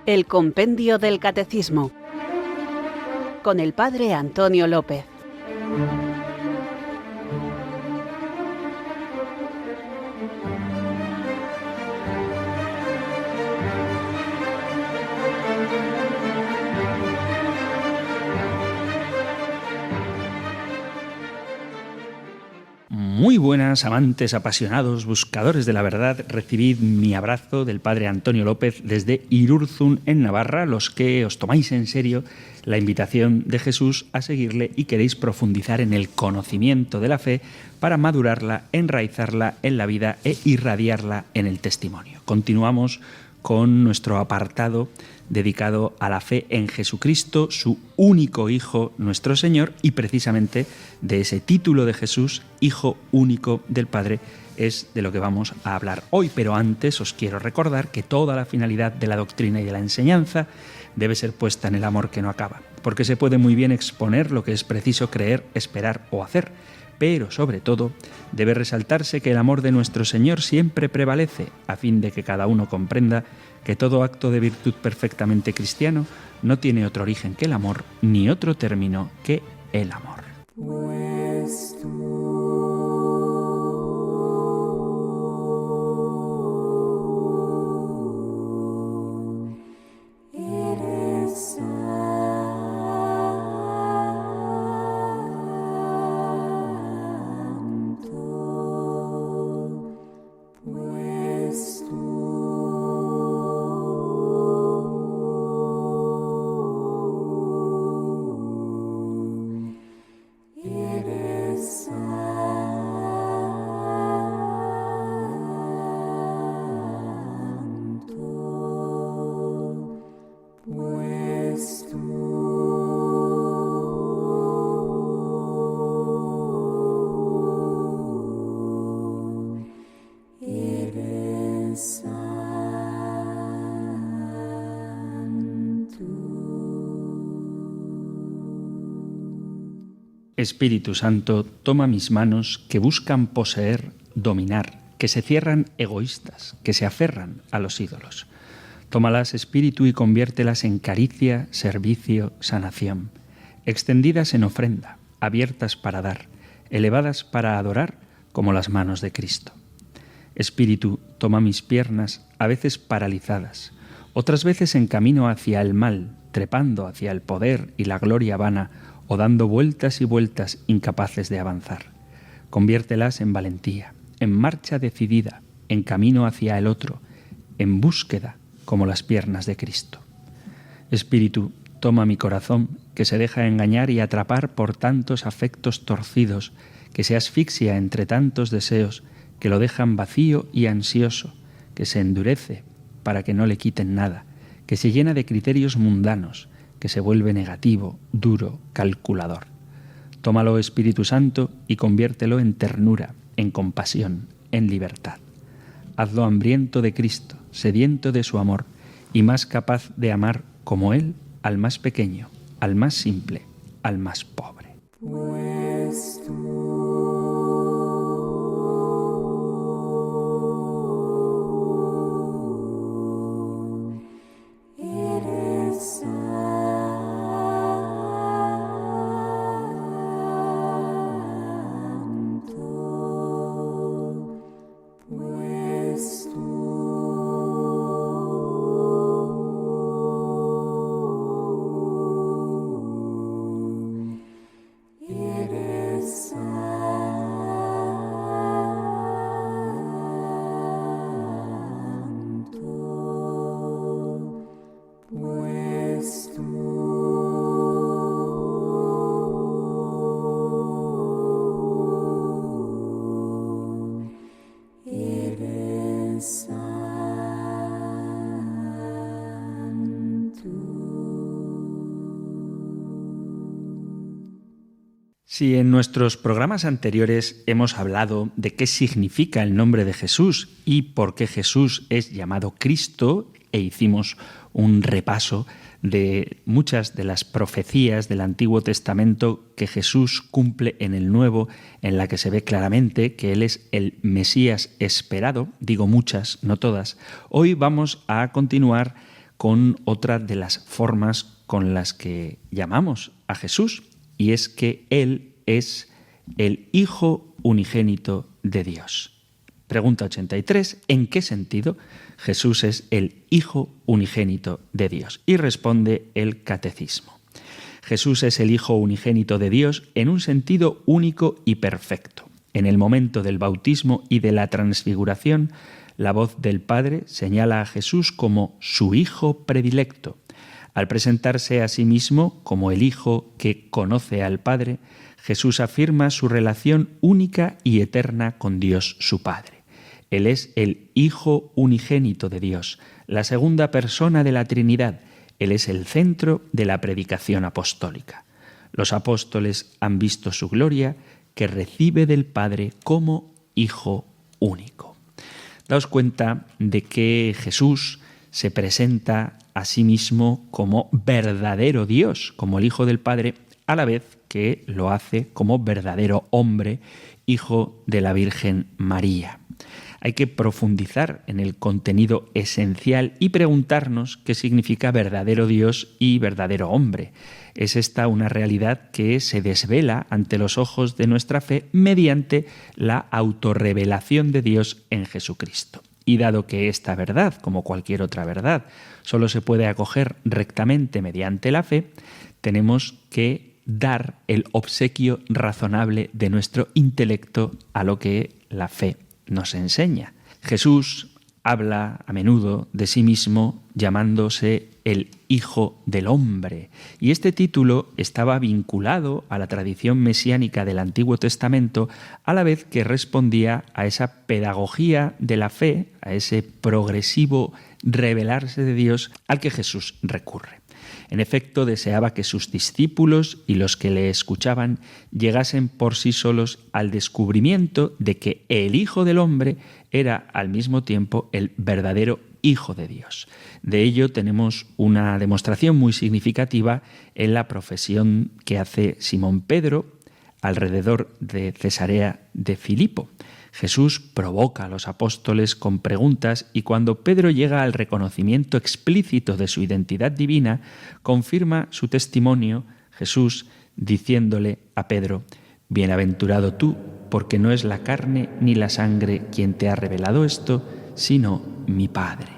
El Compendio del Catecismo, con el Padre Antonio López. Muy buenas, amantes, apasionados, buscadores de la verdad. Recibid mi abrazo del Padre Antonio López desde Irurzun, en Navarra, los que os tomáis en serio la invitación de Jesús a seguirle y queréis profundizar en el conocimiento de la fe para madurarla, enraizarla en la vida e irradiarla en el testimonio. Continuamos con nuestro apartado dedicado a la fe en Jesucristo, su único Hijo, nuestro Señor, y precisamente de ese título de Jesús, Hijo único del Padre, es de lo que vamos a hablar hoy. Pero antes os quiero recordar que toda la finalidad de la doctrina y de la enseñanza debe ser puesta en el amor que no acaba, porque se puede muy bien exponer lo que es preciso creer, esperar o hacer, pero sobre todo debe resaltarse que el amor de nuestro Señor siempre prevalece, a fin de que cada uno comprenda que todo acto de virtud perfectamente cristiano no tiene otro origen que el amor, ni otro término que el amor. Espíritu Santo, toma mis manos que buscan poseer, dominar, que se cierran egoístas, que se aferran a los ídolos. Tómalas, Espíritu, y conviértelas en caricia, servicio, sanación, extendidas en ofrenda, abiertas para dar, elevadas para adorar, como las manos de Cristo. Espíritu, toma mis piernas, a veces paralizadas, otras veces en camino hacia el mal, trepando hacia el poder y la gloria vana, o dando vueltas y vueltas incapaces de avanzar. Conviértelas en valentía, en marcha decidida, en camino hacia el otro, en búsqueda como las piernas de Cristo. Espíritu, toma mi corazón, que se deja engañar y atrapar por tantos afectos torcidos, que se asfixia entre tantos deseos, que lo dejan vacío y ansioso, que se endurece para que no le quiten nada, que se llena de criterios mundanos, que se vuelve negativo, duro, calculador. Tómalo, Espíritu Santo, y conviértelo en ternura, en compasión, en libertad. Hazlo hambriento de Cristo, sediento de su amor, y más capaz de amar como Él al más pequeño, al más simple, al más pobre. Si en nuestros programas anteriores hemos hablado de qué significa el nombre de Jesús y por qué Jesús es llamado Cristo, e hicimos un repaso de muchas de las profecías del Antiguo Testamento que Jesús cumple en el Nuevo, en la que se ve claramente que Él es el Mesías esperado, digo muchas, no todas. Hoy vamos a continuar con otra de las formas con las que llamamos a Jesús, y es que Él es el Hijo unigénito de Dios. Pregunta 83. ¿En qué sentido Jesús es el Hijo unigénito de Dios? Y responde el Catecismo. Jesús es el Hijo unigénito de Dios en un sentido único y perfecto. En el momento del bautismo y de la transfiguración, la voz del Padre señala a Jesús como su Hijo predilecto. Al presentarse a sí mismo como el Hijo que conoce al Padre, Jesús afirma su relación única y eterna con Dios su Padre. Él es el Hijo unigénito de Dios, la segunda persona de la Trinidad. Él es el centro de la predicación apostólica. Los apóstoles han visto su gloria, que recibe del Padre como Hijo único. Daos cuenta de que Jesús se presenta a sí mismo como verdadero Dios, como el Hijo del Padre, a la vez que lo hace como verdadero hombre, hijo de la Virgen María. Hay que profundizar en el contenido esencial y preguntarnos qué significa verdadero Dios y verdadero hombre. Es esta una realidad que se desvela ante los ojos de nuestra fe mediante la autorrevelación de Dios en Jesucristo. Y dado que esta verdad, como cualquier otra verdad, solo se puede acoger rectamente mediante la fe, tenemos que dar el obsequio razonable de nuestro intelecto a lo que la fe nos enseña. Jesús habla a menudo de sí mismo llamándose el Hijo del Hombre, y este título estaba vinculado a la tradición mesiánica del Antiguo Testamento, a la vez que respondía a esa pedagogía de la fe, a ese progresivo revelarse de Dios al que Jesús recurre. En efecto, deseaba que sus discípulos y los que le escuchaban llegasen por sí solos al descubrimiento de que el Hijo del Hombre era al mismo tiempo el verdadero Hijo de Dios. De ello tenemos una demostración muy significativa en la profesión que hace Simón Pedro alrededor de Cesarea de Filipo. Jesús provoca a los apóstoles con preguntas y cuando Pedro llega al reconocimiento explícito de su identidad divina, confirma su testimonio Jesús diciéndole a Pedro: «Bienaventurado tú, porque no es la carne ni la sangre quien te ha revelado esto, sino mi Padre».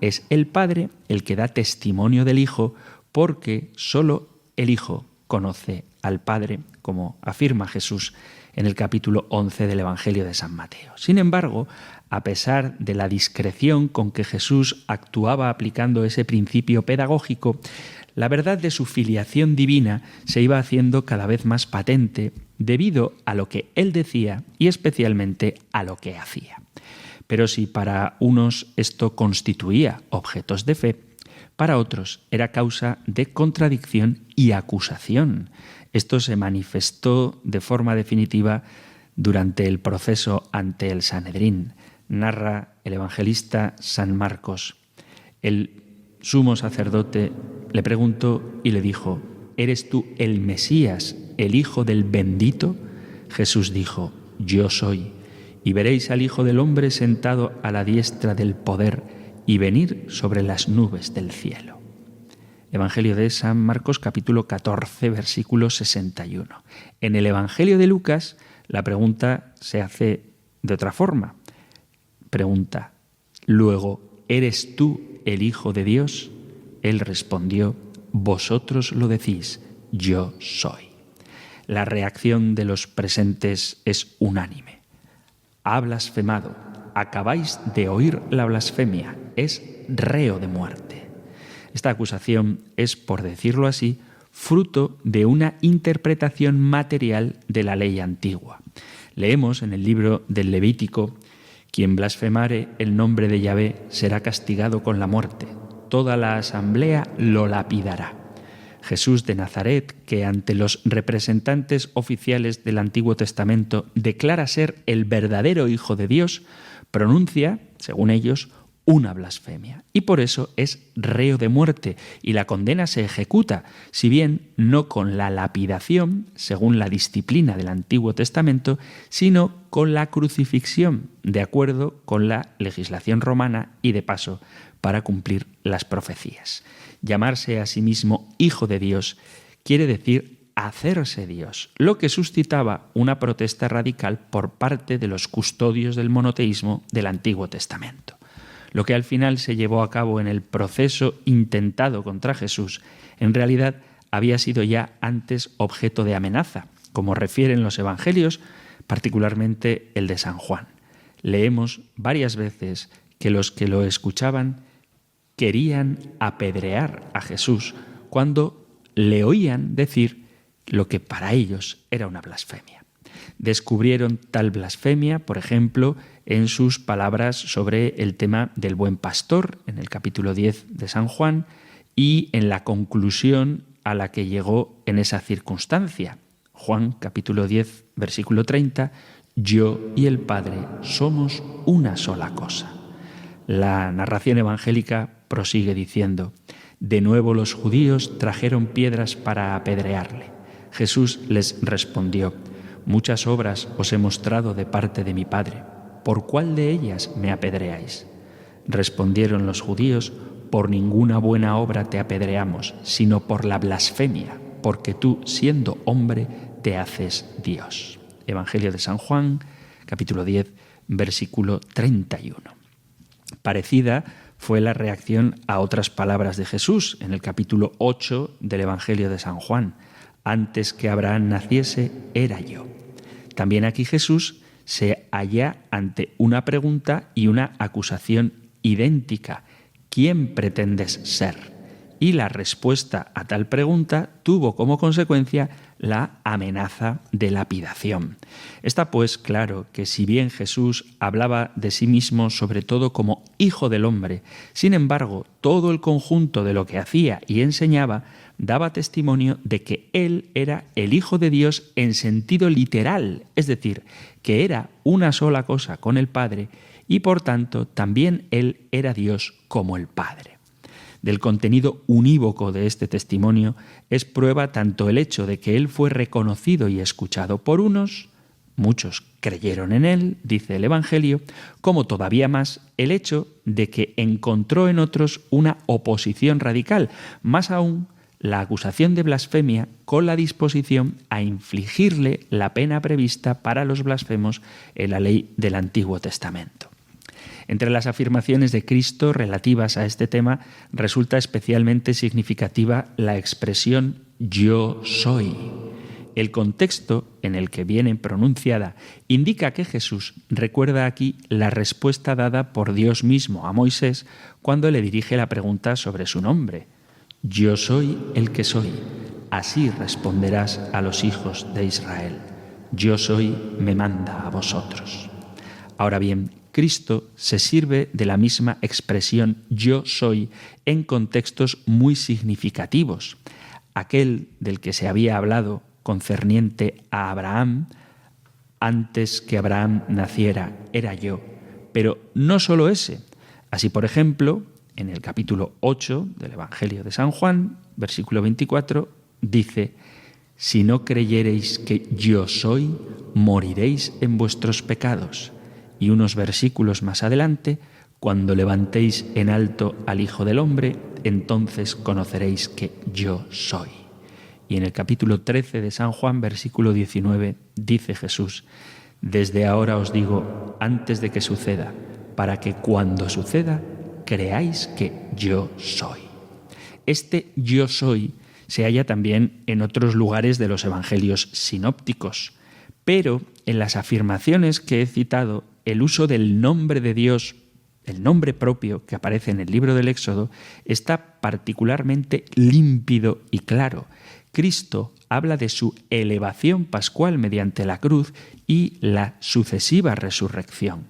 Es el Padre el que da testimonio del Hijo, porque solo el Hijo conoce al Padre, como afirma Jesús en el capítulo 11 del Evangelio de San Mateo. Sin embargo, a pesar de la discreción con que Jesús actuaba aplicando ese principio pedagógico, la verdad de su filiación divina se iba haciendo cada vez más patente debido a lo que él decía y especialmente a lo que hacía. Pero si para unos esto constituía objetos de fe, para otros era causa de contradicción y acusación. Esto se manifestó de forma definitiva durante el proceso ante el Sanedrín. Narra el evangelista San Marcos. El sumo sacerdote le preguntó y le dijo: ¿eres tú el Mesías, el Hijo del Bendito? Jesús dijo: yo soy. Y veréis al Hijo del Hombre sentado a la diestra del poder y venir sobre las nubes del cielo. Evangelio de San Marcos, capítulo 14, versículo 61. En el Evangelio de Lucas, la pregunta se hace de otra forma. Pregunta: luego, ¿eres tú el Hijo de Dios? Él respondió: vosotros lo decís, yo soy. La reacción de los presentes es unánime. Ha blasfemado. Acabáis de oír la blasfemia. Es reo de muerte. Esta acusación es, por decirlo así, fruto de una interpretación material de la ley antigua. Leemos en el libro del Levítico: quien blasfemare el nombre de Yahvé será castigado con la muerte. Toda la asamblea lo lapidará. Jesús de Nazaret, que ante los representantes oficiales del Antiguo Testamento declara ser el verdadero Hijo de Dios, pronuncia, según ellos, una blasfemia. Y por eso es reo de muerte y la condena se ejecuta, si bien no con la lapidación, según la disciplina del Antiguo Testamento, sino con la crucifixión, de acuerdo con la legislación romana y, de paso, para cumplir las profecías. Llamarse a sí mismo Hijo de Dios quiere decir hacerse Dios, lo que suscitaba una protesta radical por parte de los custodios del monoteísmo del Antiguo Testamento. Lo que al final se llevó a cabo en el proceso intentado contra Jesús, en realidad había sido ya antes objeto de amenaza, como refieren los evangelios, particularmente el de San Juan. Leemos varias veces que los que lo escuchaban querían apedrear a Jesús cuando le oían decir lo que para ellos era una blasfemia. Descubrieron tal blasfemia, por ejemplo, en sus palabras sobre el tema del buen pastor, en el capítulo 10 de San Juan, y en la conclusión a la que llegó en esa circunstancia. Juan, capítulo 10, versículo 30, yo y el Padre somos una sola cosa. La narración evangélica prosigue diciendo, de nuevo los judíos trajeron piedras para apedrearle. Jesús les respondió, muchas obras os he mostrado de parte de mi Padre. ¿Por cuál de ellas me apedreáis? Respondieron los judíos, por ninguna buena obra te apedreamos, sino por la blasfemia, porque tú, siendo hombre, te haces Dios. Evangelio de San Juan, capítulo 10, versículo 31. Parecida fue la reacción a otras palabras de Jesús en el capítulo 8 del Evangelio de San Juan. Antes que Abraham naciese, era yo. También aquí Jesús se halla ante una pregunta y una acusación idéntica. ¿Quién pretendes ser? Y la respuesta a tal pregunta tuvo como consecuencia la amenaza de lapidación. Está pues claro que si bien Jesús hablaba de sí mismo sobre todo como Hijo del Hombre, sin embargo, todo el conjunto de lo que hacía y enseñaba daba testimonio de que Él era el Hijo de Dios en sentido literal, es decir, que era una sola cosa con el Padre y por tanto también Él era Dios como el Padre. Del contenido unívoco de este testimonio es prueba tanto el hecho de que Él fue reconocido y escuchado por unos, muchos creyeron en Él, dice el Evangelio, como todavía más el hecho de que encontró en otros una oposición radical, más aún la acusación de blasfemia con la disposición a infligirle la pena prevista para los blasfemos en la ley del Antiguo Testamento. Entre las afirmaciones de Cristo relativas a este tema resulta especialmente significativa la expresión «yo soy». El contexto en el que viene pronunciada indica que Jesús recuerda aquí la respuesta dada por Dios mismo a Moisés cuando le dirige la pregunta sobre su nombre. «Yo soy el que soy, así responderás a los hijos de Israel. Yo soy me manda a vosotros». Ahora bien, Cristo se sirve de la misma expresión yo soy en contextos muy significativos. Aquel del que se había hablado concerniente a Abraham, antes que Abraham naciera, era yo. Pero no solo ese. Así, por ejemplo, en el capítulo 8 del Evangelio de San Juan, versículo 24, dice, si no creyereis que yo soy, moriréis en vuestros pecados. Y unos versículos más adelante, cuando levantéis en alto al Hijo del Hombre, entonces conoceréis que yo soy. Y en el capítulo 13 de San Juan, versículo 19, dice Jesús, desde ahora os digo, antes de que suceda, para que cuando suceda, creáis que yo soy. Este yo soy se halla también en otros lugares de los evangelios sinópticos, pero en las afirmaciones que he citado, el uso del nombre de Dios, el nombre propio que aparece en el libro del Éxodo, está particularmente límpido y claro. Cristo habla de su elevación pascual mediante la cruz y la sucesiva resurrección.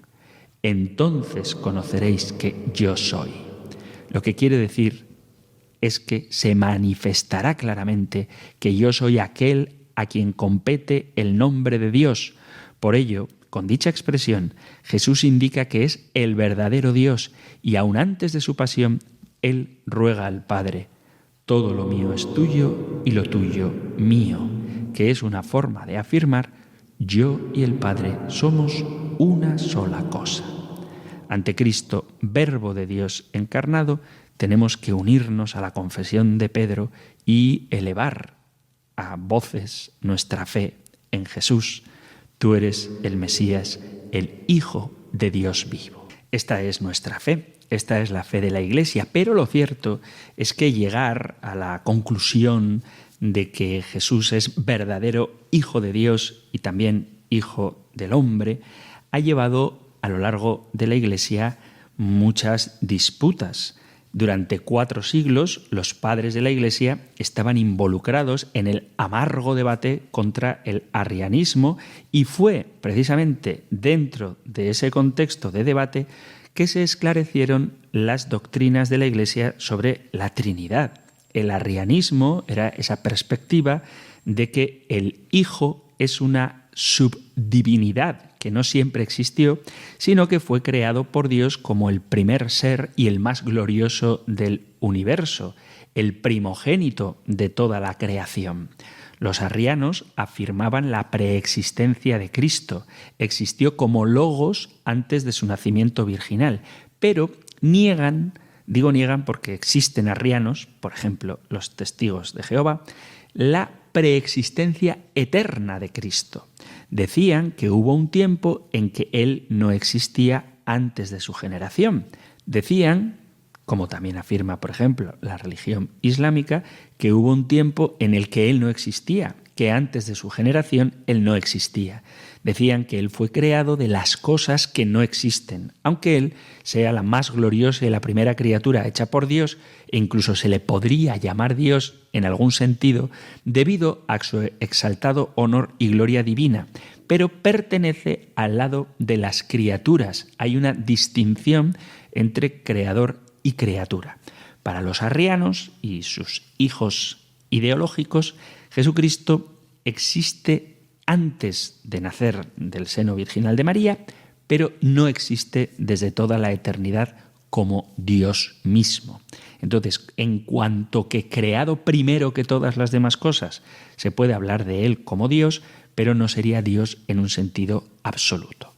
Entonces conoceréis que yo soy. Lo que quiere decir es que se manifestará claramente que yo soy aquel a quien compete el nombre de Dios. Por ello, con dicha expresión, Jesús indica que es el verdadero Dios y aún antes de su pasión, Él ruega al Padre, todo lo mío es tuyo y lo tuyo mío, que es una forma de afirmar, yo y el Padre somos una sola cosa. ante Cristo, Verbo de Dios encarnado, tenemos que unirnos a la confesión de Pedro y elevar a voces nuestra fe en Jesús. Tú eres el Mesías, el Hijo de Dios vivo. Esta es nuestra fe, esta es la fe de la Iglesia, pero lo cierto es que llegar a la conclusión de que Jesús es verdadero Hijo de Dios y también Hijo del hombre ha llevado a lo largo de la Iglesia muchas disputas. Durante 4 siglos, los padres de la Iglesia estaban involucrados en el amargo debate contra el arrianismo y fue precisamente dentro de ese contexto de debate que se esclarecieron las doctrinas de la Iglesia sobre la Trinidad. El arrianismo era esa perspectiva de que el Hijo es una subdivinidad que no siempre existió, sino que fue creado por Dios como el primer ser y el más glorioso del universo, el primogénito de toda la creación. Los arrianos afirmaban la preexistencia de Cristo, existió como logos antes de su nacimiento virginal, pero niegan porque existen arrianos, por ejemplo los testigos de Jehová, la preexistencia eterna de Cristo. Decían que hubo un tiempo en que Él no existía antes de su generación. Decían, como también afirma, por ejemplo, la religión islámica, que hubo un tiempo en el que Él no existía, que antes de su generación Él no existía. Decían que Él fue creado de las cosas que no existen, aunque Él sea la más gloriosa y la primera criatura hecha por Dios, e incluso se le podría llamar Dios en algún sentido, debido a su exaltado honor y gloria divina, pero pertenece al lado de las criaturas. Hay una distinción entre creador y criatura. Para los arrianos y sus hijos ideológicos, Jesucristo existe antes de nacer del seno virginal de María, pero no existe desde toda la eternidad como Dios mismo. Entonces, en cuanto que creado primero que todas las demás cosas, se puede hablar de Él como Dios, pero no sería Dios en un sentido absoluto.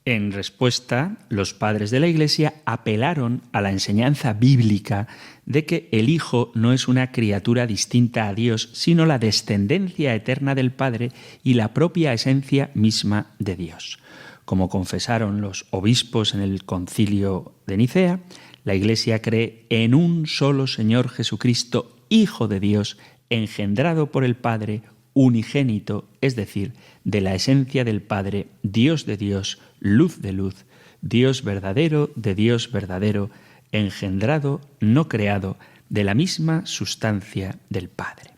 En respuesta, los padres de la Iglesia apelaron a la enseñanza bíblica de que el Hijo no es una criatura distinta a Dios, sino la descendencia eterna del Padre y la propia esencia misma de Dios. Como confesaron los obispos en el Concilio de Nicea, la Iglesia cree en un solo Señor Jesucristo, Hijo de Dios, engendrado por el Padre, unigénito, es decir, de la esencia del Padre, Dios de Dios, luz de luz, Dios verdadero de Dios verdadero, engendrado, no creado, de la misma sustancia del Padre.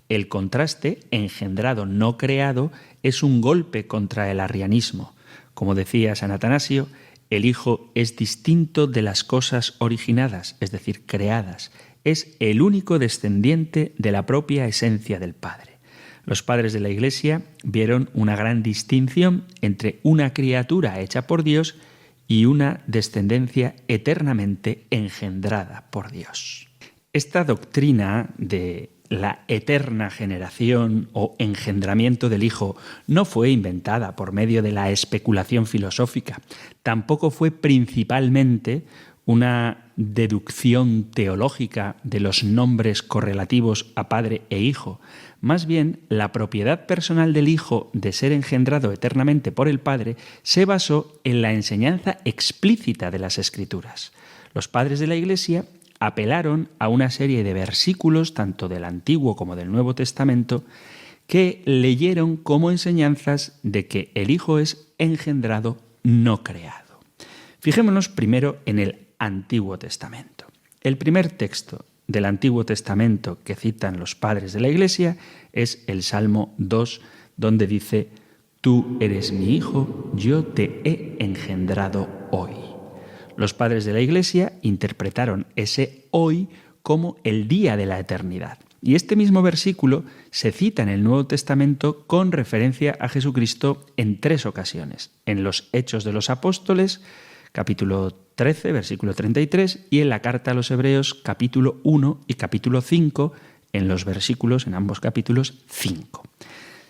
El contraste, engendrado, no creado, es un golpe contra el arrianismo. Como decía San Atanasio, el Hijo es distinto de las cosas originadas, es decir, creadas. Es el único descendiente de la propia esencia del Padre. Los padres de la Iglesia vieron una gran distinción entre una criatura hecha por Dios y una descendencia eternamente engendrada por Dios. Esta doctrina de la eterna generación o engendramiento del Hijo no fue inventada por medio de la especulación filosófica, tampoco fue principalmente una deducción teológica de los nombres correlativos a Padre e Hijo. Más bien, la propiedad personal del Hijo de ser engendrado eternamente por el Padre se basó en la enseñanza explícita de las Escrituras. Los padres de la Iglesia apelaron a una serie de versículos, tanto del Antiguo como del Nuevo Testamento, que leyeron como enseñanzas de que el Hijo es engendrado, no creado. Fijémonos primero en el Antiguo Testamento. El primer texto del Antiguo Testamento que citan los padres de la Iglesia es el Salmo 2, donde dice: «Tú eres mi Hijo, yo te he engendrado hoy». Los padres de la Iglesia interpretaron ese hoy como el día de la eternidad. Y este mismo versículo se cita en el Nuevo Testamento con referencia a Jesucristo en 3 ocasiones. En los Hechos de los Apóstoles, capítulo 13, versículo 33, y en la Carta a los Hebreos, capítulo 1 y capítulo 5, en los versículos, en ambos capítulos, 5.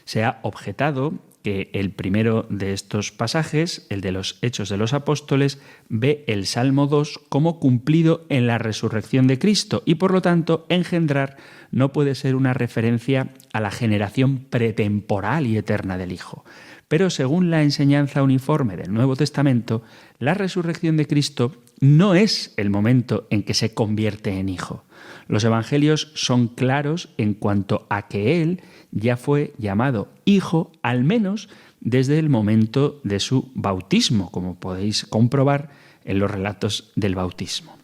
Se ha objetado que el primero de estos pasajes, el de los Hechos de los Apóstoles, ve el Salmo 2 como cumplido en la resurrección de Cristo y, por lo tanto, engendrar no puede ser una referencia a la generación pretemporal y eterna del Hijo. Pero según la enseñanza uniforme del Nuevo Testamento, la resurrección de Cristo no es el momento en que se convierte en Hijo. Los evangelios son claros en cuanto a que Él ya fue llamado Hijo, al menos desde el momento de su bautismo, como podéis comprobar en los relatos del bautismo.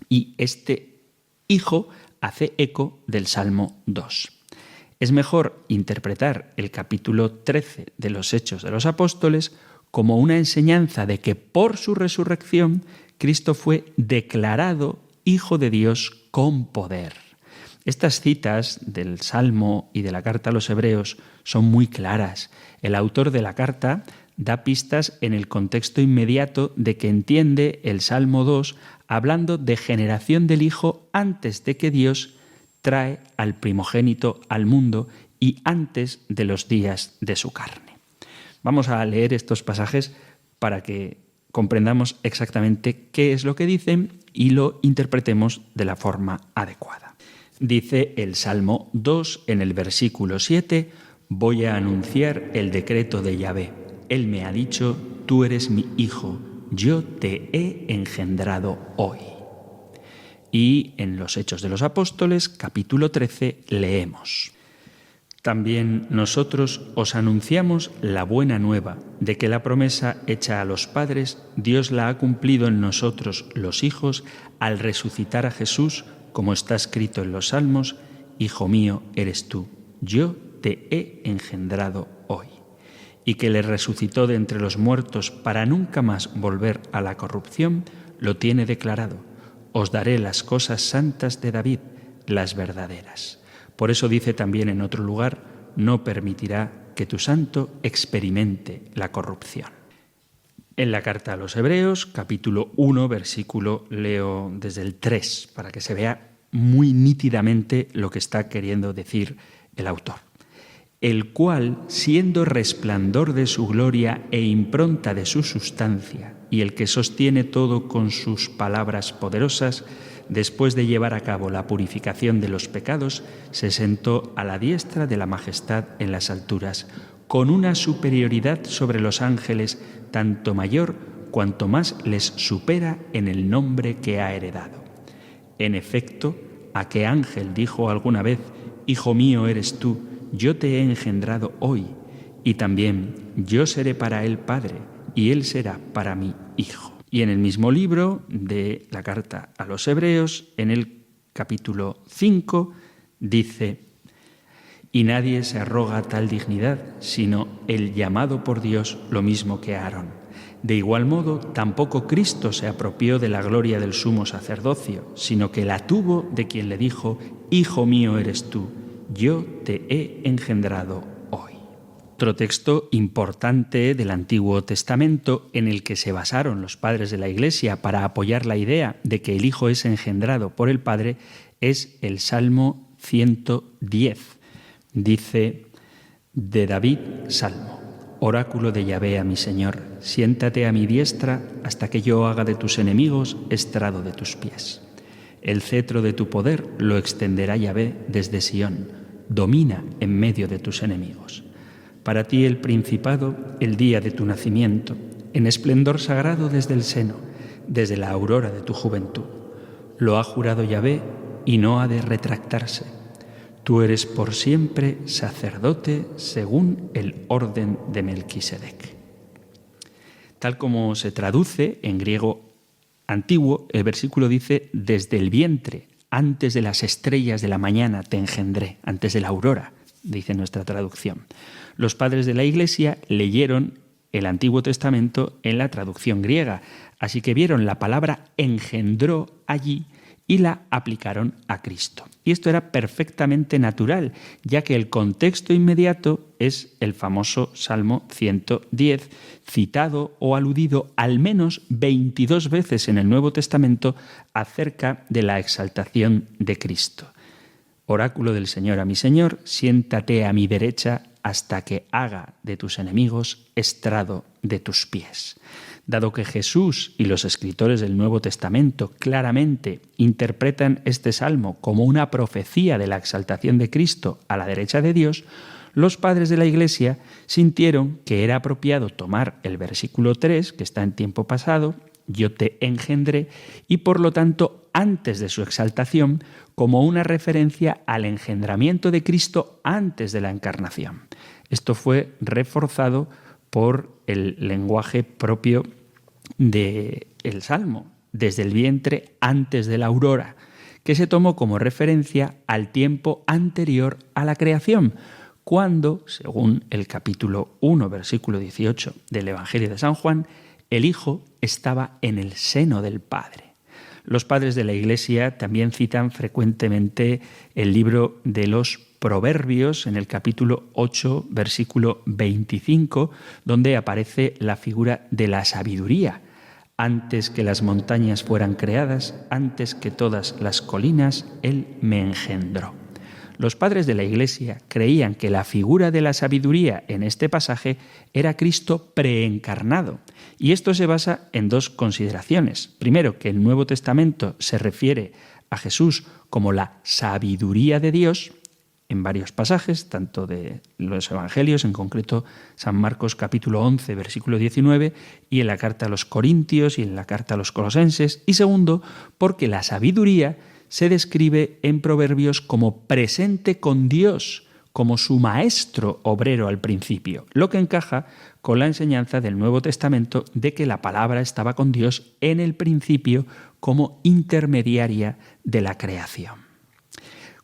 Y este Hijo hace eco del Salmo 2. Es mejor interpretar el capítulo 13 de los Hechos de los Apóstoles como una enseñanza de que por su resurrección Cristo fue declarado Hijo de Dios con poder. Estas citas del Salmo y de la carta a los Hebreos son muy claras. El autor de la carta da pistas en el contexto inmediato de que entiende el Salmo 2 hablando de generación del Hijo antes de que Dios trae al primogénito al mundo y antes de los días de su carne. Vamos a leer estos pasajes para que comprendamos exactamente qué es lo que dicen y lo interpretemos de la forma adecuada. Dice el Salmo 2 en el versículo 7, voy a anunciar el decreto de Yahvé. Él me ha dicho, tú eres mi hijo, yo te he engendrado hoy. Y en los Hechos de los Apóstoles, capítulo 13, leemos. También nosotros os anunciamos la buena nueva de que la promesa hecha a los padres, Dios la ha cumplido en nosotros, los hijos, al resucitar a Jesús, como está escrito en los Salmos, Hijo mío eres tú, yo te he engendrado hoy. Y que le resucitó de entre los muertos para nunca más volver a la corrupción, lo tiene declarado. Os daré las cosas santas de David, las verdaderas. Por eso dice también en otro lugar, no permitirá que tu santo experimente la corrupción. En la carta a los Hebreos, capítulo 1, versículo, leo desde el 3, para que se vea muy nítidamente lo que está queriendo decir el autor. El cual, siendo resplandor de su gloria e impronta de su sustancia, y el que sostiene todo con sus palabras poderosas, después de llevar a cabo la purificación de los pecados, se sentó a la diestra de la majestad en las alturas, con una superioridad sobre los ángeles, tanto mayor cuanto más les supera en el nombre que ha heredado. En efecto, ¿a qué ángel dijo alguna vez, Hijo mío eres tú, yo te he engendrado hoy, y también yo seré para él padre, y él será para mí hijo? Y en el mismo libro de la carta a los Hebreos, en el capítulo 5, dice, y nadie se arroga tal dignidad, sino el llamado por Dios lo mismo que Aarón. De igual modo, tampoco Cristo se apropió de la gloria del sumo sacerdocio, sino que la tuvo de quien le dijo, Hijo mío eres tú, yo te he engendrado hoy. Otro texto importante del Antiguo Testamento en el que se basaron los padres de la Iglesia para apoyar la idea de que el Hijo es engendrado por el Padre es el Salmo 110. Dice de David, Salmo, oráculo de Yahvé a mi Señor, siéntate a mi diestra hasta que yo haga de tus enemigos estrado de tus pies. El cetro de tu poder lo extenderá Yahvé desde Sión, domina en medio de tus enemigos. Para ti el principado, el día de tu nacimiento, en esplendor sagrado desde el seno, desde la aurora de tu juventud. Lo ha jurado Yahvé y no ha de retractarse. Tú eres por siempre sacerdote según el orden de Melquisedec. Tal como se traduce en griego antiguo, el versículo dice, desde el vientre, antes de las estrellas de la mañana te engendré, antes de la aurora, dice nuestra traducción. Los padres de la Iglesia leyeron el Antiguo Testamento en la traducción griega, así que vieron la palabra engendró allí y la aplicaron a Cristo. Y esto era perfectamente natural, ya que el contexto inmediato es el famoso Salmo 110, citado o aludido al menos 22 veces en el Nuevo Testamento acerca de la exaltación de Cristo. Oráculo del Señor a mi Señor, siéntate a mi derecha hasta que haga de tus enemigos estrado de tus pies. Dado que Jesús y los escritores del Nuevo Testamento claramente interpretan este salmo como una profecía de la exaltación de Cristo a la derecha de Dios, los padres de la Iglesia sintieron que era apropiado tomar el versículo 3, que está en tiempo pasado, yo te engendré, y por lo tanto antes de su exaltación, como una referencia al engendramiento de Cristo antes de la encarnación. Esto fue reforzado por el lenguaje propio del Salmo, desde el vientre antes de la aurora, que se tomó como referencia al tiempo anterior a la creación, cuando, según el capítulo 1, versículo 18 del Evangelio de San Juan, el Hijo estaba en el seno del Padre. Los padres de la Iglesia también citan frecuentemente el libro de los Proverbios en el capítulo 8, versículo 25, donde aparece la figura de la sabiduría. Antes que las montañas fueran creadas, antes que todas las colinas, Él me engendró. Los padres de la Iglesia creían que la figura de la sabiduría en este pasaje era Cristo preencarnado. Y esto se basa en dos consideraciones. Primero, que el Nuevo Testamento se refiere a Jesús como la sabiduría de Dios en varios pasajes, tanto de los Evangelios, en concreto San Marcos capítulo 11, versículo 19, y en la carta a los Corintios y en la carta a los Colosenses. Y segundo, porque la sabiduría se describe en Proverbios como presente con Dios, como su maestro obrero al principio, lo que encaja con la enseñanza del Nuevo Testamento de que la palabra estaba con Dios en el principio como intermediaria de la creación.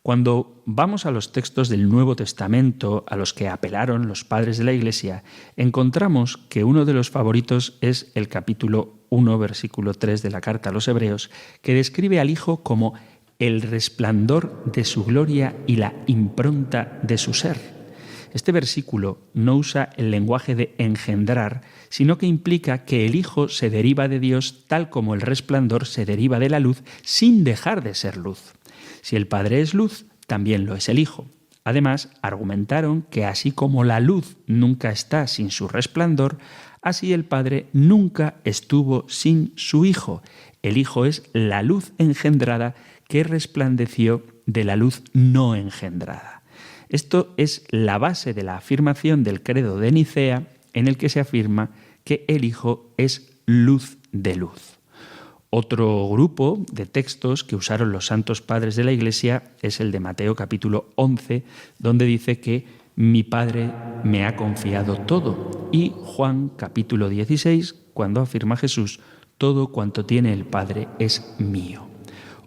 Cuando vamos a los textos del Nuevo Testamento a los que apelaron los padres de la Iglesia, encontramos que uno de los favoritos es el capítulo 1, versículo 3 de la carta a los Hebreos, que describe al Hijo como el resplandor de su gloria y la impronta de su ser. Este versículo no usa el lenguaje de engendrar, sino que implica que el Hijo se deriva de Dios tal como el resplandor se deriva de la luz sin dejar de ser luz. Si el Padre es luz, también lo es el Hijo. Además, argumentaron que así como la luz nunca está sin su resplandor, así el Padre nunca estuvo sin su Hijo. El Hijo es la luz engendrada que resplandeció de la luz no engendrada. Esto es la base de la afirmación del credo de Nicea, en el que se afirma que el Hijo es luz de luz. Otro grupo de textos que usaron los santos padres de la Iglesia es el de Mateo capítulo 11, donde dice que mi Padre me ha confiado todo, y Juan capítulo 16, cuando afirma Jesús, todo cuanto tiene el Padre es mío.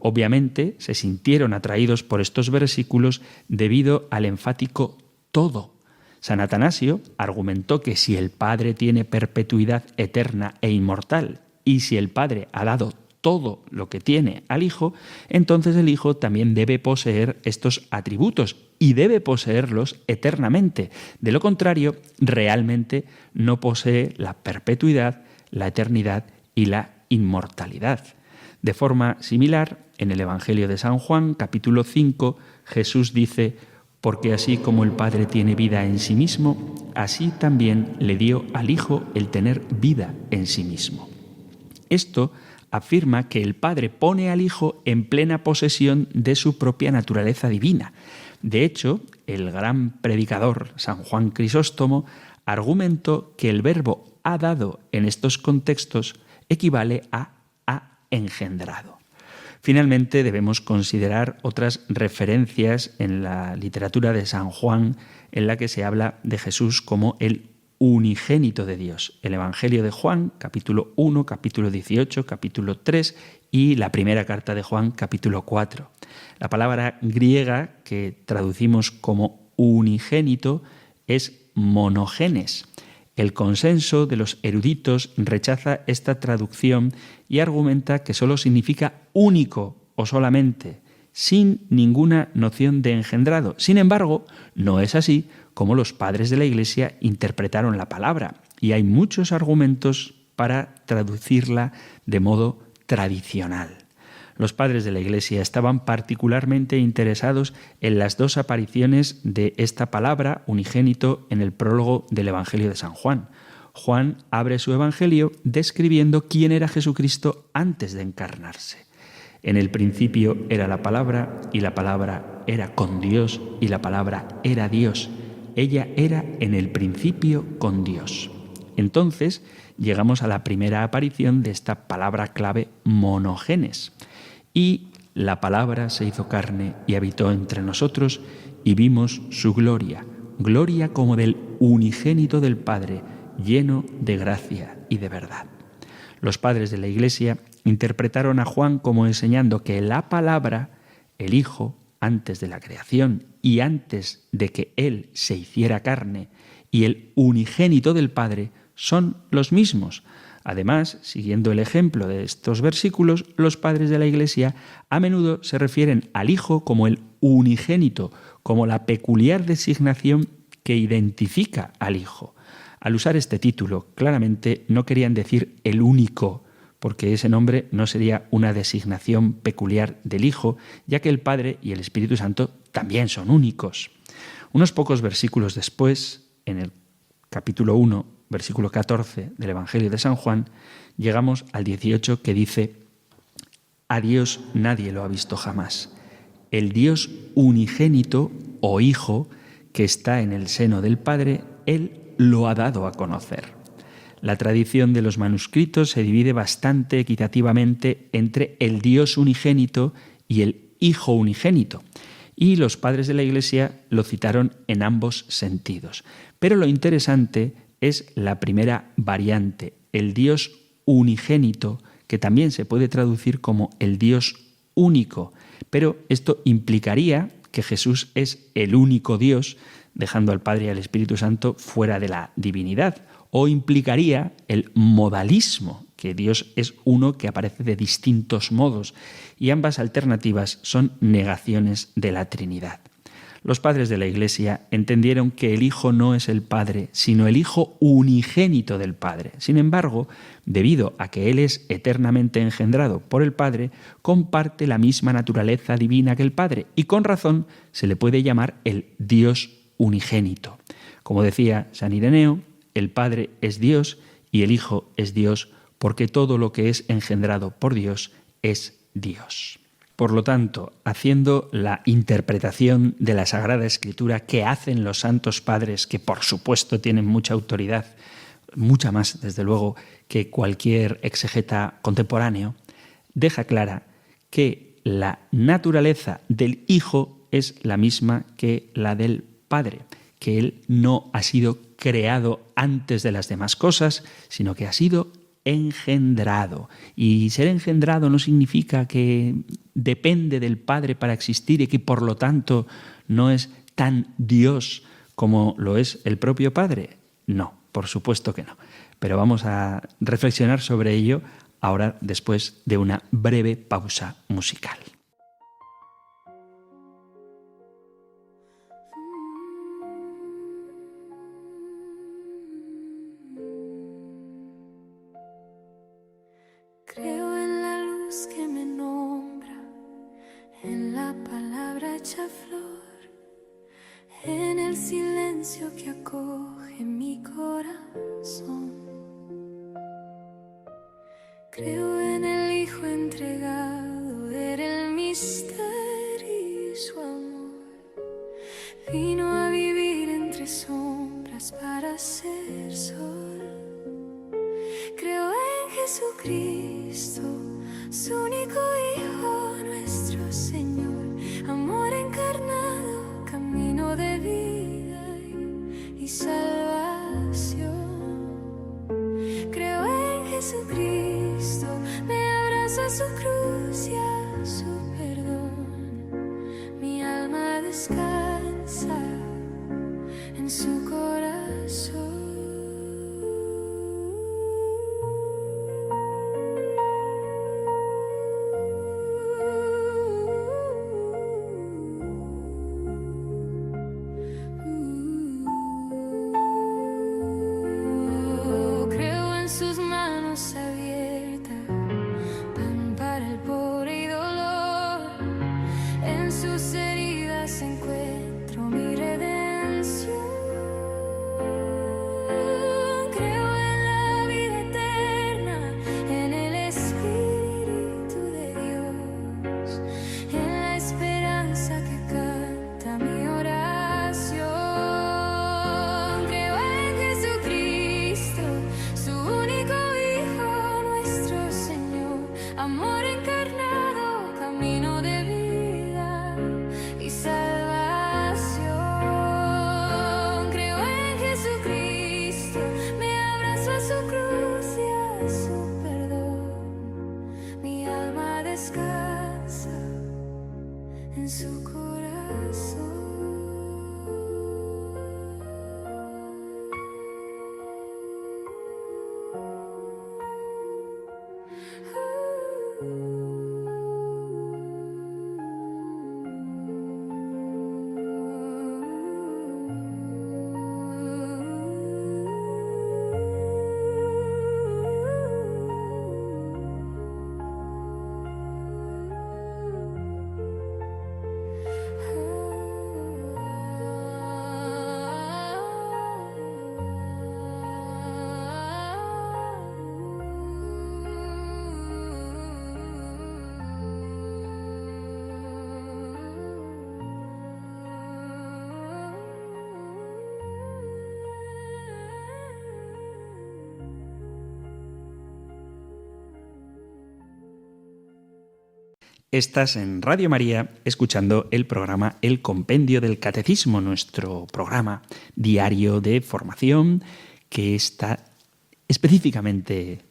Obviamente se sintieron atraídos por estos versículos debido al enfático todo. San Atanasio argumentó que si el Padre tiene perpetuidad eterna e inmortal, y si el Padre ha dado todo lo que tiene al Hijo, entonces el Hijo también debe poseer estos atributos y debe poseerlos eternamente. De lo contrario, realmente no posee la perpetuidad, la eternidad y la inmortalidad. De forma similar, en el Evangelio de San Juan, capítulo 5, Jesús dice: porque así como el Padre tiene vida en sí mismo, así también le dio al Hijo el tener vida en sí mismo. Esto afirma que el Padre pone al Hijo en plena posesión de su propia naturaleza divina. De hecho, el gran predicador San Juan Crisóstomo argumentó que el verbo ha dado en estos contextos equivale a ha engendrado. Finalmente, debemos considerar otras referencias en la literatura de San Juan en la que se habla de Jesús como el unigénito de Dios. El Evangelio de Juan, capítulo 1, capítulo 18, capítulo 3 y la primera carta de Juan, capítulo 4. La palabra griega que traducimos como unigénito es monogenes. El consenso de los eruditos rechaza esta traducción y argumenta que solo significa único o solamente, sin ninguna noción de engendrado. Sin embargo, no es así como los padres de la Iglesia interpretaron la palabra, y hay muchos argumentos para traducirla de modo tradicional. Los padres de la Iglesia estaban particularmente interesados en las dos apariciones de esta palabra, unigénito, en el prólogo del Evangelio de San Juan. Juan abre su Evangelio describiendo quién era Jesucristo antes de encarnarse. En el principio era la palabra, y la palabra era con Dios, y la palabra era Dios. Ella era en el principio con Dios. Entonces llegamos a la primera aparición de esta palabra clave monogenes. Y la palabra se hizo carne y habitó entre nosotros, y vimos su gloria, gloria como del unigénito del Padre, lleno de gracia y de verdad. Los padres de la Iglesia interpretaron a Juan como enseñando que la palabra, el Hijo, antes de la creación y antes de que Él se hiciera carne, y el unigénito del Padre son los mismos. Además, siguiendo el ejemplo de estos versículos, los padres de la Iglesia a menudo se refieren al Hijo como el unigénito, como la peculiar designación que identifica al Hijo. Al usar este título, claramente no querían decir el único, porque ese nombre no sería una designación peculiar del Hijo, ya que el Padre y el Espíritu Santo también son únicos. Unos pocos versículos después, en el capítulo 1, versículo 14 del Evangelio de San Juan, llegamos al 18 que dice: a Dios nadie lo ha visto jamás. El Dios unigénito o Hijo que está en el seno del Padre, Él lo ha dado a conocer. La tradición de los manuscritos se divide bastante equitativamente entre el Dios unigénito y el Hijo unigénito, y los padres de la Iglesia lo citaron en ambos sentidos. Pero lo interesante es la primera variante, el Dios unigénito, que también se puede traducir como el Dios único, pero esto implicaría que Jesús es el único Dios, dejando al Padre y al Espíritu Santo fuera de la divinidad, o implicaría el modalismo, que Dios es uno que aparece de distintos modos, y ambas alternativas son negaciones de la Trinidad. Los padres de la Iglesia entendieron que el Hijo no es el Padre, sino el Hijo unigénito del Padre. Sin embargo, debido a que Él es eternamente engendrado por el Padre, comparte la misma naturaleza divina que el Padre, y con razón se le puede llamar el Dios unigénito. Como decía San Ireneo, el Padre es Dios y el Hijo es Dios, porque todo lo que es engendrado por Dios es Dios. Por lo tanto, haciendo la interpretación de la Sagrada Escritura que hacen los santos padres, que por supuesto tienen mucha autoridad, mucha más, desde luego, que cualquier exegeta contemporáneo, deja clara que la naturaleza del Hijo es la misma que la del Padre, que Él no ha sido creado antes de las demás cosas, sino que ha sido engendrado. Y ser engendrado no significa que depende del Padre para existir y que por lo tanto no es tan Dios como lo es el propio Padre. No, por supuesto que no. Pero vamos a reflexionar sobre ello ahora después de una breve pausa musical. Creo en la luz que me nombra, en la palabra hecha flor, en el silencio que acoge mi corazón. Creo en el Hijo entregado, ver el misterio y su amor. Vino a vivir entre sombras para ser sol. Creo en Jesucristo, su único Hijo, nuestro Señor, amor encarnado, camino de vida y salvación. Creo en Jesucristo, me abraza su cruz y a su perdón. Mi alma descansa en su corazón. Sus manos abiertas, pan para el pobre y dolor. Estás en Radio María escuchando el programa El Compendio del Catecismo, nuestro programa diario de formación que está específicamente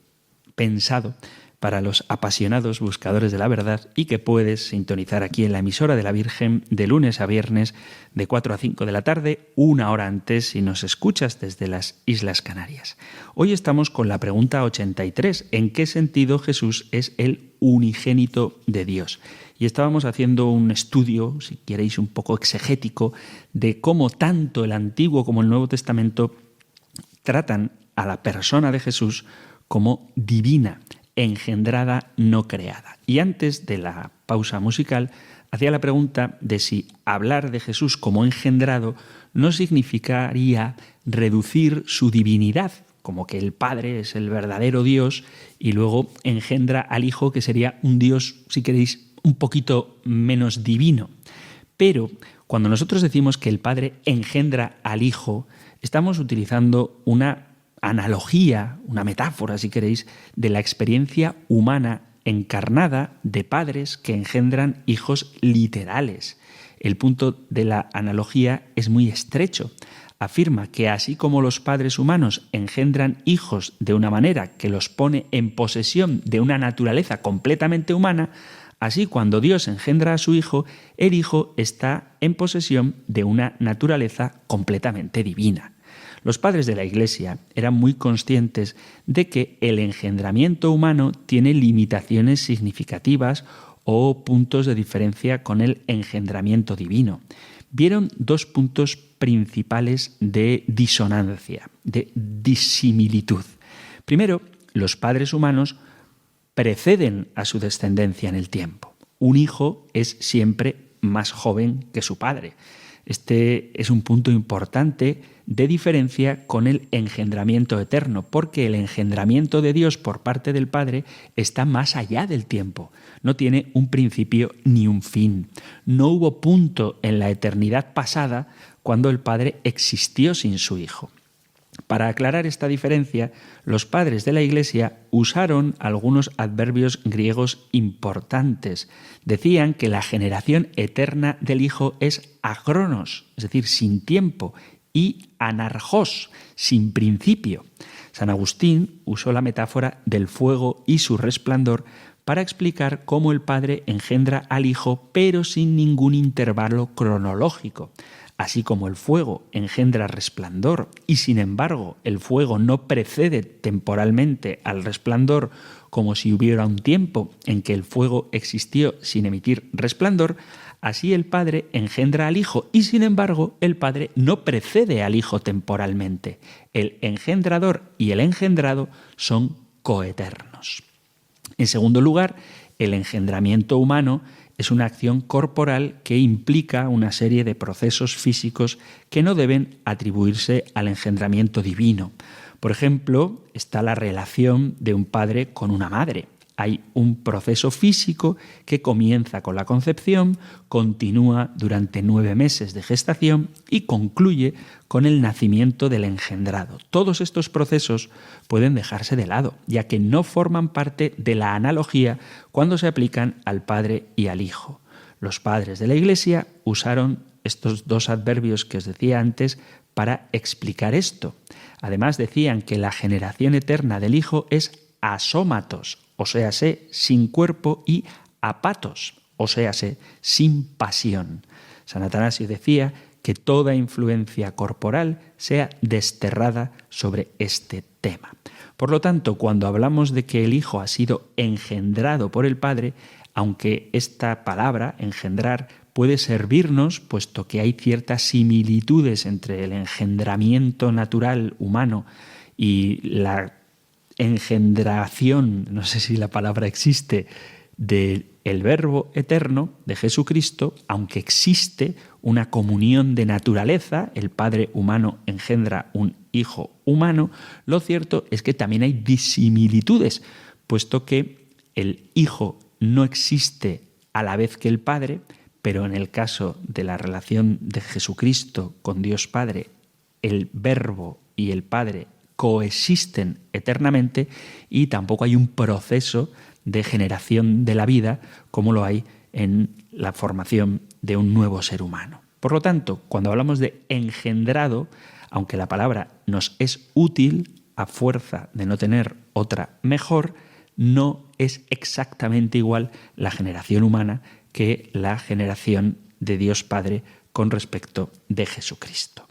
pensado para los apasionados buscadores de la verdad y que puedes sintonizar aquí en la emisora de la Virgen de lunes a viernes de 4 a 5 de la tarde, una hora antes si nos escuchas desde las Islas Canarias. Hoy estamos con la pregunta 83, ¿en qué sentido Jesús es el unigénito de Dios? Y estábamos haciendo un estudio, si queréis, un poco exegético, de cómo tanto el Antiguo como el Nuevo Testamento tratan a la persona de Jesús como divina, engendrada, no creada. Y antes de la pausa musical, hacía la pregunta de si hablar de Jesús como engendrado no significaría reducir su divinidad, como que el Padre es el verdadero Dios y luego engendra al Hijo, que sería un Dios, si queréis, un poquito menos divino. Pero cuando nosotros decimos que el Padre engendra al Hijo, estamos utilizando una analogía, una metáfora, si queréis, de la experiencia humana encarnada de padres que engendran hijos literales. El punto de la analogía es muy estrecho. Afirma que así como los padres humanos engendran hijos de una manera que los pone en posesión de una naturaleza completamente humana, así cuando Dios engendra a su Hijo, el Hijo está en posesión de una naturaleza completamente divina. Los padres de la Iglesia eran muy conscientes de que el engendramiento humano tiene limitaciones significativas o puntos de diferencia con el engendramiento divino. Vieron dos puntos principales de disonancia, de disimilitud. Primero, los padres humanos preceden a su descendencia en el tiempo. Un hijo es siempre más joven que su padre. Este es un punto importante de diferencia con el engendramiento eterno, porque el engendramiento de Dios por parte del Padre está más allá del tiempo. No tiene un principio ni un fin. No hubo punto en la eternidad pasada cuando el Padre existió sin su Hijo. Para aclarar esta diferencia, los padres de la Iglesia usaron algunos adverbios griegos importantes. Decían que la generación eterna del Hijo es agronos, es decir, sin tiempo, y anarjos, sin principio. San Agustín usó la metáfora del fuego y su resplandor para explicar cómo el Padre engendra al Hijo, pero sin ningún intervalo cronológico. Así como el fuego engendra resplandor y sin embargo el fuego no precede temporalmente al resplandor como si hubiera un tiempo en que el fuego existió sin emitir resplandor, así el Padre engendra al Hijo y sin embargo el Padre no precede al Hijo temporalmente. El engendrador y el engendrado son coeternos. En segundo lugar, el engendramiento humano es una acción corporal que implica una serie de procesos físicos que no deben atribuirse al engendramiento divino. Por ejemplo, está la relación de un padre con una madre. Hay un proceso físico que comienza con la concepción, continúa durante 9 meses de gestación y concluye con el nacimiento del engendrado. Todos estos procesos pueden dejarse de lado, ya que no forman parte de la analogía cuando se aplican al Padre y al Hijo. Los padres de la Iglesia usaron estos dos adverbios que os decía antes para explicar esto. Además decían que la generación eterna del Hijo es asómatos, o séase, sin cuerpo, y apatos, o séase, sin pasión. San Atanasio decía que toda influencia corporal sea desterrada sobre este tema. Por lo tanto, cuando hablamos de que el Hijo ha sido engendrado por el Padre, aunque esta palabra, engendrar, puede servirnos, puesto que hay ciertas similitudes entre el engendramiento natural humano y la engendración, no sé si la palabra existe, del Verbo eterno de Jesucristo, aunque existe una comunión de naturaleza, el Padre humano engendra un Hijo humano, lo cierto es que también hay disimilitudes, puesto que el Hijo no existe a la vez que el Padre, pero en el caso de la relación de Jesucristo con Dios Padre, el Verbo y el Padre coexisten eternamente y tampoco hay un proceso de generación de la vida como lo hay en la formación de un nuevo ser humano. Por lo tanto, cuando hablamos de engendrado, aunque la palabra nos es útil a fuerza de no tener otra mejor, no es exactamente igual la generación humana que la generación de Dios Padre con respecto de Jesucristo.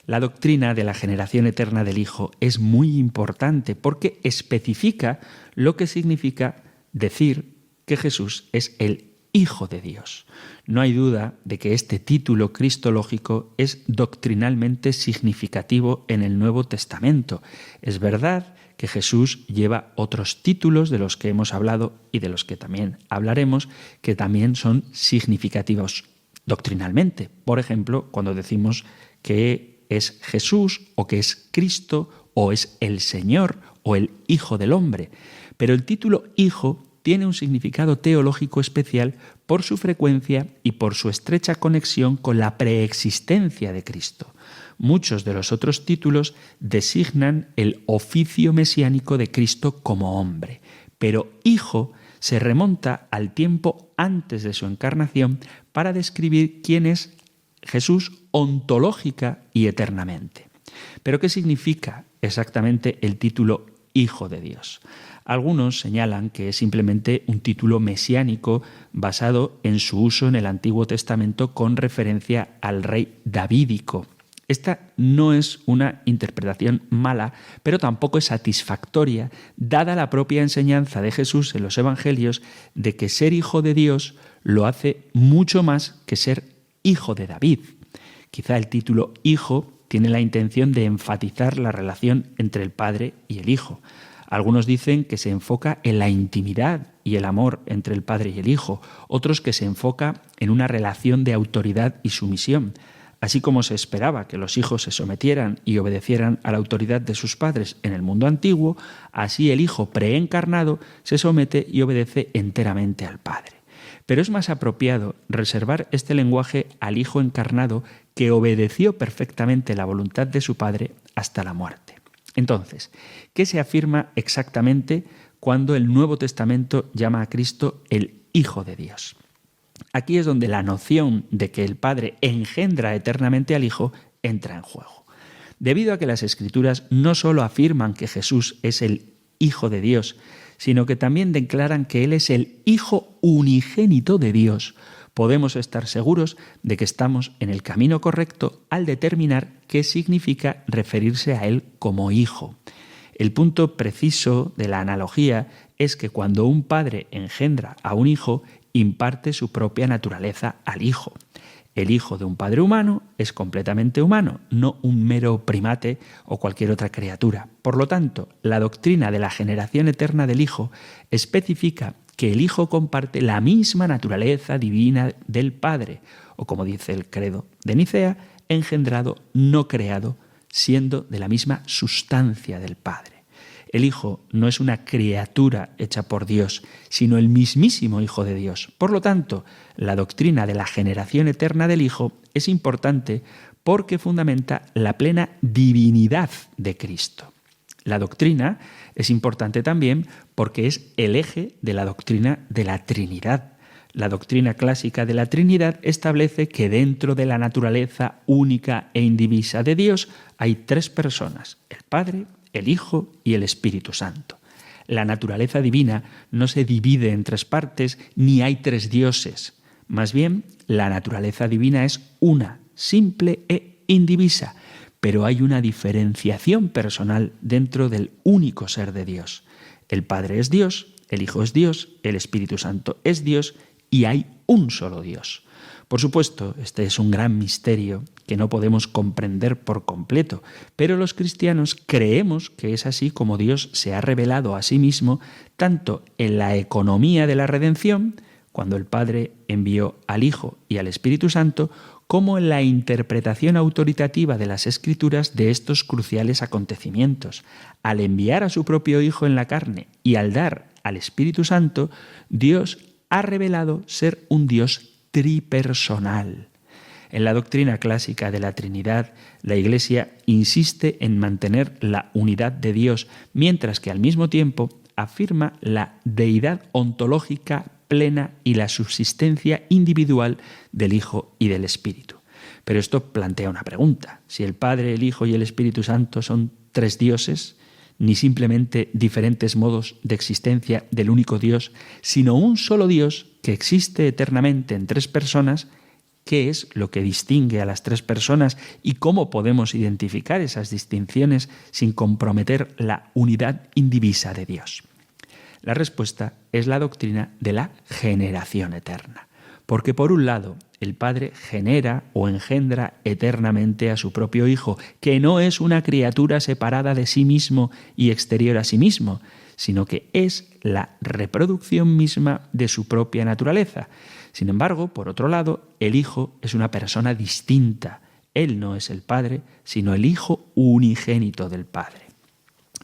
La doctrina de la generación eterna del Hijo es muy importante porque especifica lo que significa decir que Jesús es el Hijo de Dios. No hay duda de que este título cristológico es doctrinalmente significativo en el Nuevo Testamento. Es verdad que Jesús lleva otros títulos de los que hemos hablado y de los que también hablaremos, que también son significativos doctrinalmente. Por ejemplo, cuando decimos que es Jesús o que es Cristo o es el Señor o el Hijo del Hombre. Pero el título Hijo tiene un significado teológico especial por su frecuencia y por su estrecha conexión con la preexistencia de Cristo. Muchos de los otros títulos designan el oficio mesiánico de Cristo como hombre, pero Hijo se remonta al tiempo antes de su encarnación para describir quién es Jesús ontológica y eternamente. ¿Pero qué significa exactamente el título Hijo de Dios? Algunos señalan que es simplemente un título mesiánico basado en su uso en el Antiguo Testamento con referencia al rey davídico. Esta no es una interpretación mala, pero tampoco es satisfactoria, dada la propia enseñanza de Jesús en los Evangelios de que ser hijo de Dios lo hace mucho más que ser hijo de David. Quizá el título Hijo tiene la intención de enfatizar la relación entre el Padre y el Hijo. Algunos dicen que se enfoca en la intimidad y el amor entre el Padre y el Hijo, otros que se enfoca en una relación de autoridad y sumisión. Así como se esperaba que los hijos se sometieran y obedecieran a la autoridad de sus padres en el mundo antiguo, así el Hijo preencarnado se somete y obedece enteramente al Padre. Pero es más apropiado reservar este lenguaje al Hijo encarnado que obedeció perfectamente la voluntad de su Padre hasta la muerte. Entonces, ¿qué se afirma exactamente cuando el Nuevo Testamento llama a Cristo el Hijo de Dios? Aquí es donde la noción de que el Padre engendra eternamente al Hijo entra en juego. Debido a que las Escrituras no solo afirman que Jesús es el Hijo de Dios, sino que también declaran que Él es el Hijo unigénito de Dios, podemos estar seguros de que estamos en el camino correcto al determinar qué significa referirse a Él como Hijo. El punto preciso de la analogía es que cuando un padre engendra a un hijo, imparte su propia naturaleza al hijo. El hijo de un padre humano es completamente humano, no un mero primate o cualquier otra criatura. Por lo tanto, la doctrina de la generación eterna del Hijo especifica que el Hijo comparte la misma naturaleza divina del Padre, o como dice el credo de Nicea, engendrado, no creado, siendo de la misma sustancia del Padre. El Hijo no es una criatura hecha por Dios, sino el mismísimo Hijo de Dios. Por lo tanto, la doctrina de la generación eterna del Hijo es importante porque fundamenta la plena divinidad de Cristo. La doctrina es importante también porque es el eje de la doctrina de la Trinidad. La doctrina clásica de la Trinidad establece que dentro de la naturaleza única e indivisa de Dios hay tres personas: el Padre, el Hijo y el Espíritu Santo. La naturaleza divina no se divide en tres partes, ni hay tres dioses. Más bien, la naturaleza divina es una, simple e indivisa, pero hay una diferenciación personal dentro del único ser de Dios. El Padre es Dios, el Hijo es Dios, el Espíritu Santo es Dios y hay un solo Dios. Por supuesto, este es un gran misterio que no podemos comprender por completo, pero los cristianos creemos que es así como Dios se ha revelado a sí mismo tanto en la economía de la redención, cuando el Padre envió al Hijo y al Espíritu Santo, como en la interpretación autoritativa de las Escrituras de estos cruciales acontecimientos. Al enviar a su propio Hijo en la carne y al dar al Espíritu Santo, Dios ha revelado ser un Dios tripersonal. En la doctrina clásica de la Trinidad, la Iglesia insiste en mantener la unidad de Dios, mientras que al mismo tiempo afirma la deidad ontológica plena y la subsistencia individual del Hijo y del Espíritu. Pero esto plantea una pregunta. Si el Padre, el Hijo y el Espíritu Santo son tres dioses, ni simplemente diferentes modos de existencia del único Dios, sino un solo Dios que existe eternamente en tres personas, ¿qué es lo que distingue a las tres personas y cómo podemos identificar esas distinciones sin comprometer la unidad indivisa de Dios? La respuesta es la doctrina de la generación eterna. Porque por un lado, el Padre genera o engendra eternamente a su propio Hijo, que no es una criatura separada de sí mismo y exterior a sí mismo, sino que es la reproducción misma de su propia naturaleza. Sin embargo, por otro lado, el Hijo es una persona distinta. Él no es el Padre, sino el Hijo unigénito del Padre.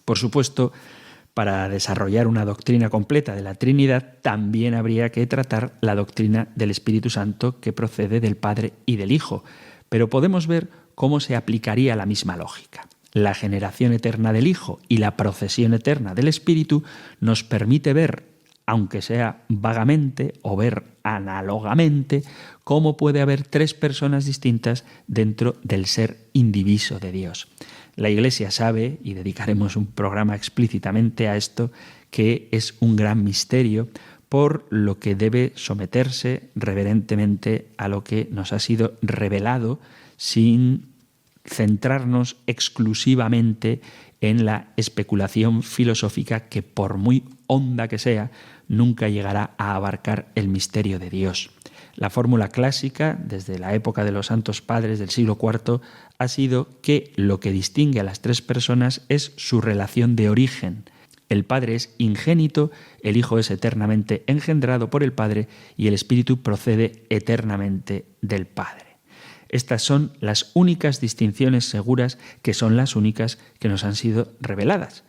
Por supuesto, para desarrollar una doctrina completa de la Trinidad, también habría que tratar la doctrina del Espíritu Santo que procede del Padre y del Hijo. Pero podemos ver cómo se aplicaría la misma lógica. La generación eterna del Hijo y la procesión eterna del Espíritu nos permite ver, aunque sea vagamente o ver análogamente, cómo puede haber tres personas distintas dentro del ser indiviso de Dios. La Iglesia sabe, y dedicaremos un programa explícitamente a esto, que es un gran misterio, por lo que debe someterse reverentemente a lo que nos ha sido revelado sin centrarnos exclusivamente en la especulación filosófica que, por muy honda que sea, nunca llegará a abarcar el misterio de Dios. La fórmula clásica, desde la época de los Santos Padres del siglo IV, ha sido que lo que distingue a las tres personas es su relación de origen. El Padre es ingénito, el Hijo es eternamente engendrado por el Padre y el Espíritu procede eternamente del Padre. Estas son las únicas distinciones seguras, que son las únicas que nos han sido reveladas.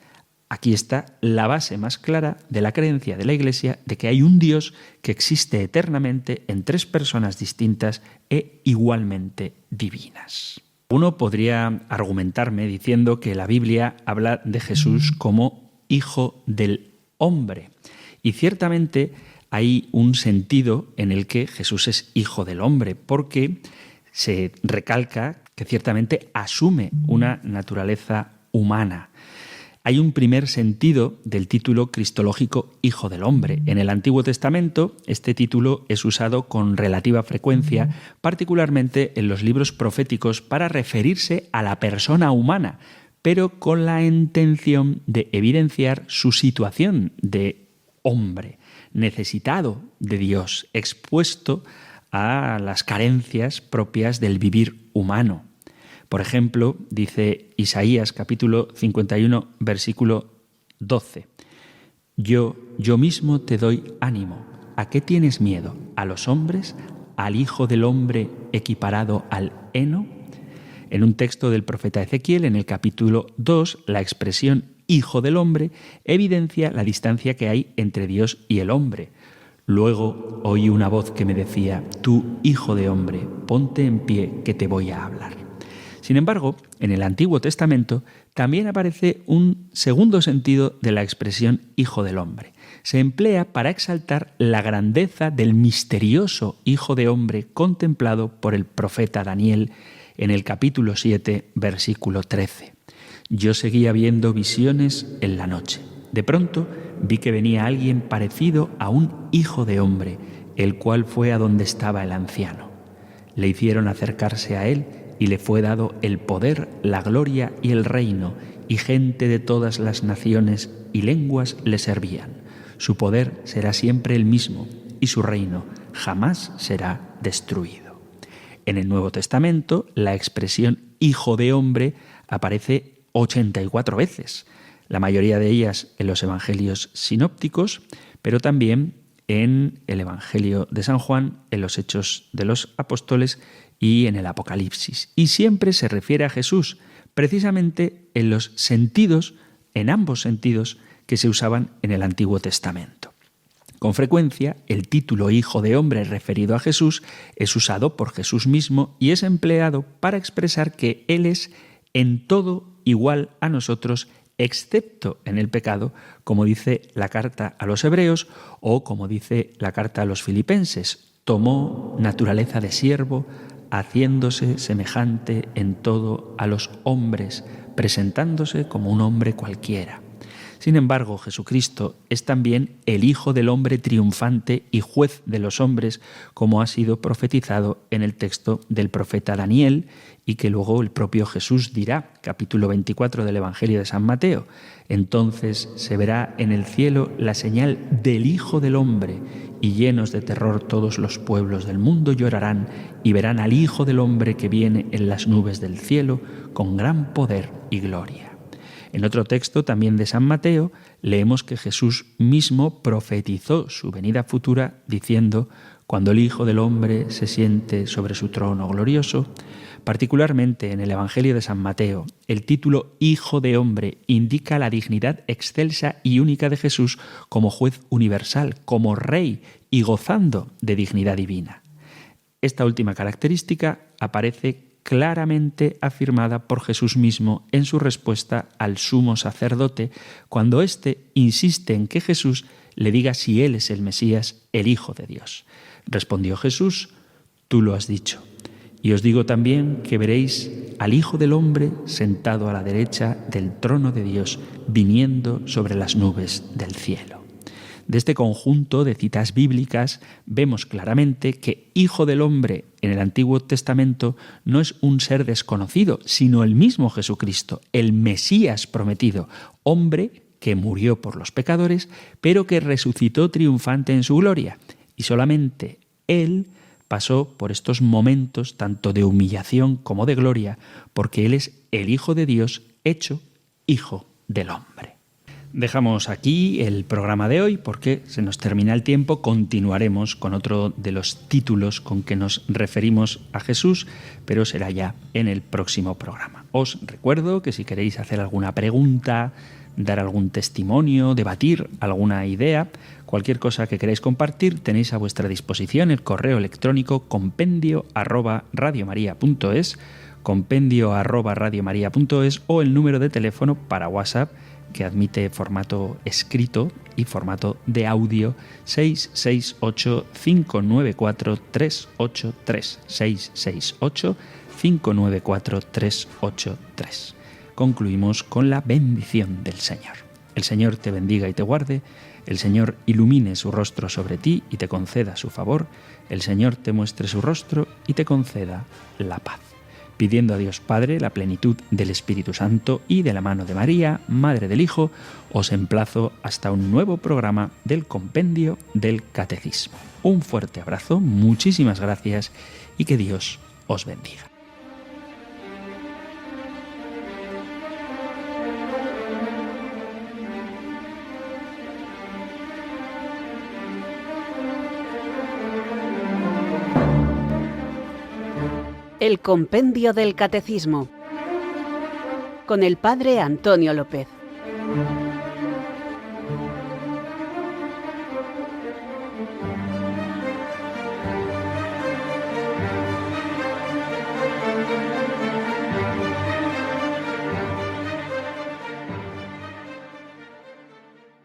Aquí está la base más clara de la creencia de la Iglesia de que hay un Dios que existe eternamente en tres personas distintas e igualmente divinas. Uno podría argumentarme diciendo que la Biblia habla de Jesús como Hijo del Hombre. Y ciertamente hay un sentido en el que Jesús es Hijo del Hombre, porque se recalca que ciertamente asume una naturaleza humana. Hay un primer sentido del título cristológico Hijo del Hombre. En el Antiguo Testamento este título es usado con relativa frecuencia, particularmente en los libros proféticos, para referirse a la persona humana, pero con la intención de evidenciar su situación de hombre, necesitado de Dios, expuesto a las carencias propias del vivir humano. Por ejemplo, dice Isaías capítulo 51, versículo 12. Yo mismo te doy ánimo. ¿A qué tienes miedo? ¿A los hombres? ¿Al Hijo del Hombre equiparado al heno? En un texto del profeta Ezequiel, en el capítulo 2, la expresión Hijo del Hombre evidencia la distancia que hay entre Dios y el hombre. Luego oí una voz que me decía: tú, Hijo de hombre, ponte en pie, que te voy a hablar. Sin embargo, en el Antiguo Testamento también aparece un segundo sentido de la expresión Hijo del Hombre. Se emplea para exaltar la grandeza del misterioso Hijo de Hombre contemplado por el profeta Daniel en el capítulo 7, versículo 13. Yo seguía viendo visiones en la noche. De pronto vi que venía alguien parecido a un hijo de hombre, el cual fue a donde estaba el anciano. Le hicieron acercarse a él y le fue dado el poder, la gloria y el reino, y gente de todas las naciones y lenguas le servían. Su poder será siempre el mismo, y su reino jamás será destruido. En el Nuevo Testamento, la expresión Hijo de Hombre aparece 84 veces, la mayoría de ellas en los evangelios sinópticos, pero también en el Evangelio de San Juan, en los Hechos de los Apóstoles y en el Apocalipsis. Y siempre se refiere a Jesús, precisamente en los sentidos, en ambos sentidos, que se usaban en el Antiguo Testamento. Con frecuencia, el título Hijo de Hombre referido a Jesús es usado por Jesús mismo y es empleado para expresar que Él es en todo igual a nosotros excepto en el pecado, como dice la carta a los hebreos o como dice la carta a los filipenses. Tomó naturaleza de siervo, haciéndose semejante en todo a los hombres, presentándose como un hombre cualquiera. Sin embargo, Jesucristo es también el Hijo del Hombre triunfante y juez de los hombres, como ha sido profetizado en el texto del profeta Daniel y que luego el propio Jesús dirá, capítulo 24 del Evangelio de San Mateo. Entonces se verá en el cielo la señal del Hijo del Hombre, y llenos de terror todos los pueblos del mundo llorarán y verán al Hijo del Hombre que viene en las nubes del cielo con gran poder y gloria. En otro texto, también de San Mateo, leemos que Jesús mismo profetizó su venida futura diciendo: cuando el Hijo del Hombre se siente sobre su trono glorioso. Particularmente en el Evangelio de San Mateo, el título Hijo de Hombre indica la dignidad excelsa y única de Jesús como juez universal, como rey y gozando de dignidad divina. Esta última característica aparece claramente afirmada por Jesús mismo en su respuesta al sumo sacerdote, cuando éste insiste en que Jesús le diga si él es el Mesías, el Hijo de Dios. Respondió Jesús: tú lo has dicho. Y os digo también que veréis al Hijo del Hombre sentado a la derecha del trono de Dios, viniendo sobre las nubes del cielo. De este conjunto de citas bíblicas vemos claramente que Hijo del Hombre en el Antiguo Testamento no es un ser desconocido, sino el mismo Jesucristo, el Mesías prometido, hombre que murió por los pecadores, pero que resucitó triunfante en su gloria. Y solamente Él pasó por estos momentos tanto de humillación como de gloria, porque Él es el Hijo de Dios hecho Hijo del Hombre. Dejamos aquí el programa de hoy porque se nos termina el tiempo. Continuaremos con otro de los títulos con que nos referimos a Jesús, pero será ya en el próximo programa. Os recuerdo que si queréis hacer alguna pregunta, dar algún testimonio, debatir alguna idea, cualquier cosa que queráis compartir, tenéis a vuestra disposición el correo electrónico compendio@radiomaria.es, compendio@radiomaria.es o el número de teléfono para WhatsApp que admite formato escrito y formato de audio 668-594-383, 668-594-383. Concluimos con la bendición del Señor. El Señor te bendiga y te guarde, el Señor ilumine su rostro sobre ti y te conceda su favor, el Señor te muestre su rostro y te conceda la paz. Pidiendo a Dios Padre la plenitud del Espíritu Santo y de la mano de María, Madre del Hijo, os emplazo hasta un nuevo programa del Compendio del Catecismo. Un fuerte abrazo, muchísimas gracias y que Dios os bendiga. El Compendio del Catecismo con el Padre Antonio López.